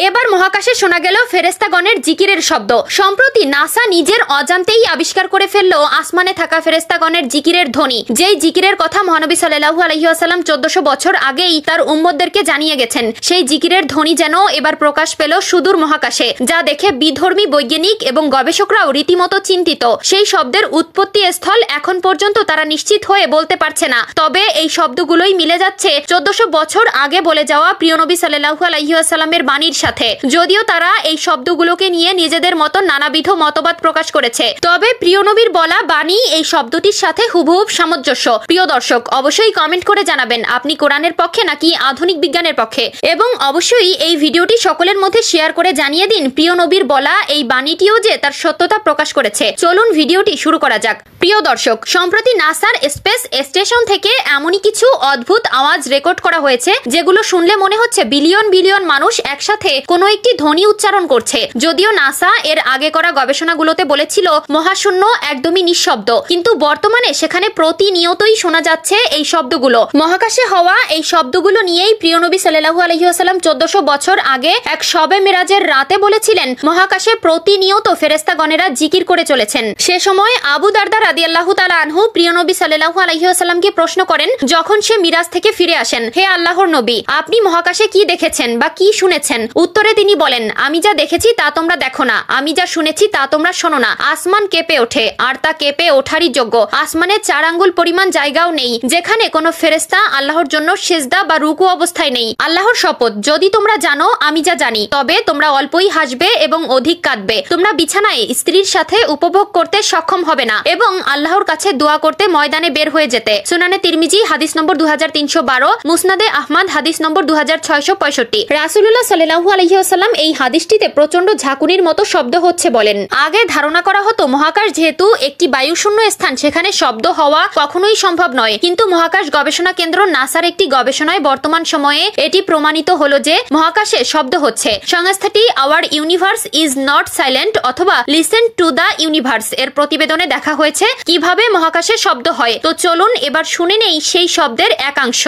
এবার মহাকাশে শোনা গেল ফেরেশতাগণের জিকিরের শব্দ। সম্প্রতি নাসা নিজের অজান্তেই আবিষ্কার করে ফেললো আসমানে থাকা ফেরেশতাগণের জিকিরের ধ্বনি, যেই জিকিরের কথা মহানবী সাল্লাল্লাহু আলাইহি ওয়াসাল্লাম 1400 বছর আগেই তার উম্মতদেরকে জানিয়ে গেছেন। সেই জিকিরের ধ্বনি যেন এবার প্রকাশ পেল সুদূর মহাকাশে, যা দেখে বিধর্মী বৈজ্ঞানিক এবং গবেষকরাও রীতিমতো চিন্তিত। সেই শব্দের উৎপত্তি স্থল এখন পর্যন্ত তারা নিশ্চিত হয়ে বলতে পারছে না, তবে এই শব্দগুলোই মিলে যাচ্ছে 1400 বছর আগে বলে যাওয়া প্রিয় নবী সাল্লাল্লাহু আলাইহি ওয়াসাল্লামের বাণীর সাথে। যদিও তারা এই শব্দগুলোকে নিয়ে নিজেদের মতো নানাবিধ মতবাদ প্রকাশ করেছে, তবে প্রিয় নবীর বলা বাণী এই শব্দটির সাথে হুবহুব সামঞ্জস্য। প্রিয় দর্শক, অবশ্যই কমেন্ট করে জানাবেন আপনি কোরআনের পক্ষে নাকি আধুনিক বিজ্ঞানের পক্ষে, এবং অবশ্যই এই ভিডিওটি সকলের মধ্যে শেয়ার করে জানিয়ে দিন প্রিয় নবীর বলা এই বাণীটিও যে তার সত্যতা প্রকাশ করেছে। চলুন ভিডিওটি শুরু করা যাক। প্রিয় দর্শক, সম্প্রতি নাসার স্পেস স্টেশন থেকে এমনই কিছু অদ্ভুত আওয়াজ রেকর্ড করা হয়েছে যেগুলো শুনলে মনে হচ্ছে বিলিয়ন বিলিয়ন মানুষ একসাথে কোনো একটি ধ্বনি উচ্চারণ করছে। যদিও নাসা এর আগে করা গবেষণাগুলোতে বলেছিল মহাশূন্য একদমই নিঃশব্দ, কিন্তু বর্তমানে সেখানে প্রতিনিয়তই শোনা যাচ্ছে এই শব্দগুলো। মহাকাশে হওয়া এই শব্দগুলো নিয়েই প্রিয় নবী সাল্লাল্লাহু আলাইহি ওয়াসাল্লাম 1400 বছর আগে এক শবে মিরাজের রাতে বলেছিলেন মহাকাশে প্রতিনিয়ত ফেরেশতাগণেরা জিকির করে চলেছেন। সে সময় আবু দারদা রাদিয়াল্লাহু তাআলা আনহু প্রিয় নবী সাল্লাল্লাহু আলাইহি ওয়াসাল্লামকে প্রশ্ন করেন যখন সে মিরাজ থেকে ফিরে আসেন, হে আল্লাহর নবী, আপনি মহাকাশে কি দেখেছেন বা কি শুনেছেন? উত্তরে তিনি বলেন, আমি যা দেখেছি তা তোমরা দেখো না, আমি যা শুনেছি তা তোমরা শোনো না। আসমান কেঁপে ওঠে, আর তা কেঁপে ওঠারই যোগ্য। আসমানের 4 আঙ্গুল পরিমাণ জায়গাও নেই যেখানে কোনো ফেরেশতা আল্লাহর জন্য সেজদা বা রুকু অবস্থায় নেই। আল্লাহর শপথ, যদি তোমরা জানো আমি যা জানি, তবে তোমরা অল্পই হাসবে এবং অধিক কাঁদবে। তোমরা বিছানায় স্ত্রীর সাথে উপভোগ করতে সক্ষম হবে না এবং আল্লাহর কাছে দোয়া করতে ময়দানে বের হয়ে যেতে। সুনানে তিরমিজি হাদিস নম্বর 2312, মুসনাদে আহমদ হাদিস নম্বর 2665। রাসূলুল্লাহ সাল্লাল্লাহু আলাইহি ওয়াসাল্লাম এই হাদিসটিতে প্রচন্ড ঝাঁকুনির মতো শব্দ হচ্ছে বলেন। আগে ধারণা করা হতো মহাকাশ যেহেতু একটি বায়ুশূন্য স্থান, সেখানে শব্দ হওয়া কখনোই সম্ভব নয়, কিন্তু মহাকাশ গবেষণা কেন্দ্র নাসার একটি গবেষণায় বর্তমান সময়ে এটি প্রমাণিত হলো যে মহাকাশে শব্দ হচ্ছে। সংস্থাটি hour universe is not silent অথবা লিসেন টু দ্য ইউনিভার্স এর প্রতিবেদনে দেখা হয়েছে কিভাবে মহাকাশে শব্দ হয়। তো চলুন এবার শুনে নেই সেই শব্দের একাংশ।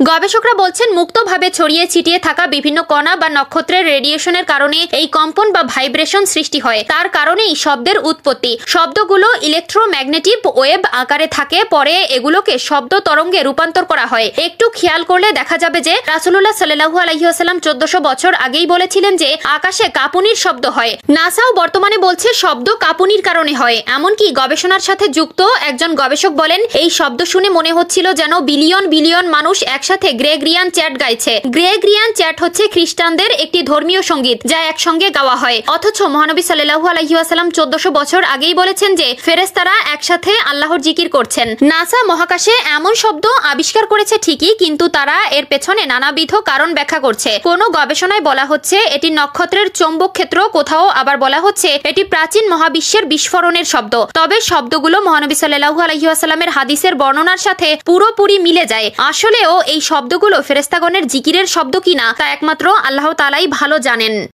গবেষকরা বলছেন মুক্তভাবে ছড়িয়ে ছিটিয়ে থাকা বিভিন্ন কণা বা নক্ষত্রের রেডিয়েশনের কারণে এই কম্পন বা ভাইব্রেশন সৃষ্টি হয়। তার কারণেই শব্দের উৎপত্তি। শব্দগুলো ইলেকট্রোম্যাগনেটিক ওয়েভ আকারে থাকে, পরে এগুলোকে শব্দ তরঙ্গে রূপান্তর করা হয়। একটু খেয়াল করলে দেখা যাবে যে রাসূলুল্লাহ সাল্লাল্লাহু আলাইহি ওয়াসাল্লাম 1400 বছর আগেই বলেছিলেন যে আকাশে কাঁপুনির শব্দ হয়। নাসাও বর্তমানে বলছে শব্দ কাঁপুনির কারণে হয়। এমনকি গবেষণার সাথে যুক্ত একজন গবেষক বলেন এই শব্দ শুনে মনে হচ্ছিল যেন বিলিয়ন বিলিয়ন মানুষ একসাথে গ্রেগরিয়ান চ্যাট গাইছে। গ্রেগরিয়ান চ্যাট হচ্ছে খ্রিস্টানদের একটি ধর্মীয় সঙ্গীত যা একসঙ্গে গাওয়া হয়। অথচ মহানবী সাল্লাল্লাহু আলাইহি ওয়াসাল্লাম 1400 বছর আগেই বলেছেন যে ফেরেশতারা একসাথে আল্লাহর জিকির করছেন। নাসা মহাকাশে এমন শব্দ আবিষ্কার করেছে ঠিকই, কিন্তু তারা এর পেছনে নানাবিধ কারণ ব্যাখ্যা করছে। কোনো গবেষণায় বলা হচ্ছে এটি নক্ষত্রের চৌম্বক ক্ষেত্র, কোথাও আবার বলা হচ্ছে এটি প্রাচীন মহাবিশ্বের বিস্ফোরণের শব্দ। তবে শব্দগুলো মহানবী সাল্লাল্লাহু আলাইহি ওয়াসাল্লামের হাদিসের বর্ণনার সাথে পুরোপুরি মিলে যায়। আসলেও এই শব্দগুলো ফেরেশতাগণের জিকিরের শব্দ কিনা তা একমাত্র আল্লাহ তাআলাই ভালো জানেন।